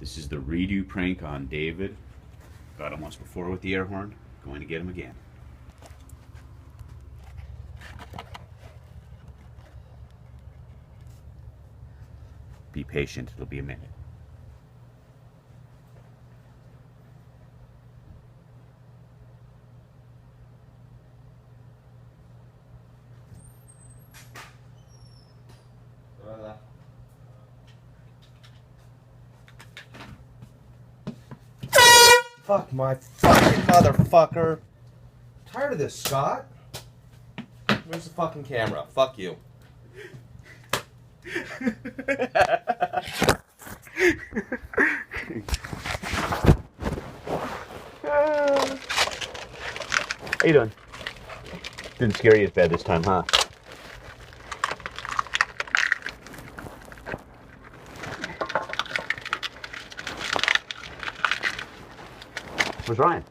This is the redo prank on David. Got him once before with the air horn. Going to get him again. Be patient, it'll be a minute. Fuck my fucking motherfucker. Tired of this, Scott. Where's the fucking camera? Fuck you. How you doing? Didn't scare you as bad this time, huh? Where's Ryan?